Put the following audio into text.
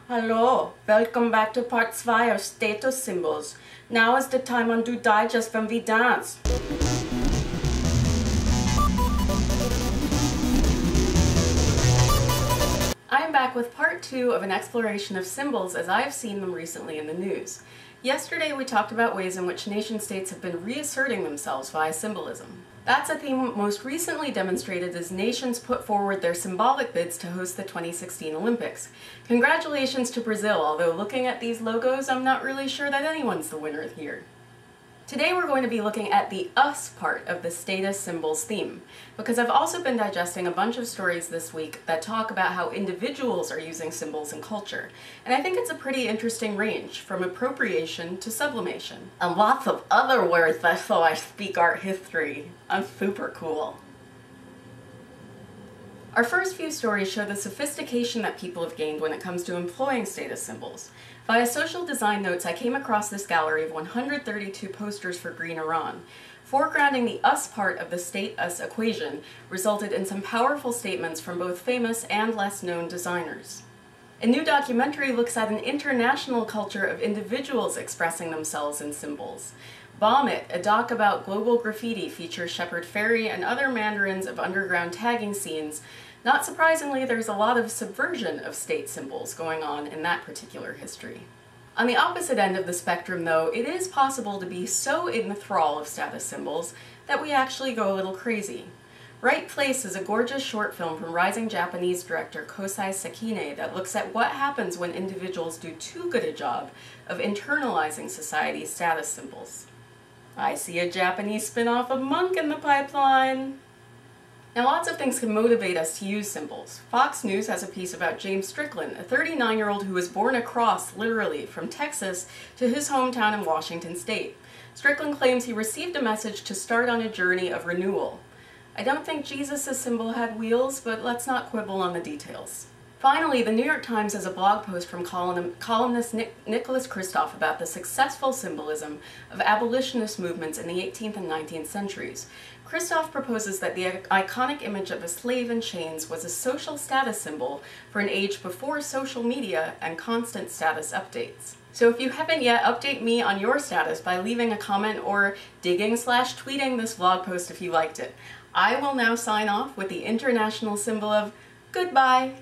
Hallo, welcome back to part 2 of Status Symbols. Now is the time on Du Digest from We Dance. I am back with part 2 of an exploration of symbols as I have seen them recently in the news. Yesterday we talked about ways in which nation-states have been reasserting themselves via symbolism. That's a theme most recently demonstrated as nations put forward their symbolic bids to host the 2016 Olympics. Congratulations to Brazil, although looking at these logos, I'm not really sure that anyone's the winner here. Today we're going to be looking at the us part of the status symbols theme, because I've also been digesting a bunch of stories this week that talk about how individuals are using symbols in culture, and I think it's a pretty interesting range, from appropriation to sublimation. And lots of other words that so I speak art history. I'm super cool. Our first few stories show the sophistication that people have gained when it comes to employing status symbols. Via social design notes, I came across this gallery of 132 posters for Green Iran. Foregrounding the us part of the state-us equation resulted in some powerful statements from both famous and less-known designers. A new documentary looks at an international culture of individuals expressing themselves in symbols. Bomb It, a doc about global graffiti, features Shepard Fairey and other mandarins of underground tagging scenes. Not surprisingly, there's a lot of subversion of state symbols going on in that particular history. On the opposite end of the spectrum, though, it is possible to be so in the thrall of status symbols that we actually go a little crazy. Right Place is a gorgeous short film from rising Japanese director Kosai Sekine that looks at what happens when individuals do too good a job of internalizing society's status symbols. I see a Japanese spin-off of Monk in the pipeline! Now, lots of things can motivate us to use symbols. Fox News has a piece about James Strickland, a 39-year-old who was born across, literally, from Texas to his hometown in Washington State. Strickland claims he received a message to start on a journey of renewal. I don't think Jesus' symbol had wheels, but let's not quibble on the details. Finally, the New York Times has a blog post from columnist Nicholas Kristof about the successful symbolism of abolitionist movements in the 18th and 19th centuries. Kristof proposes that the iconic image of a slave in chains was a social status symbol for an age before social media and constant status updates. So if you haven't yet, update me on your status by leaving a comment or digging/tweeting this vlog post if you liked it. I will now sign off with the international symbol of goodbye.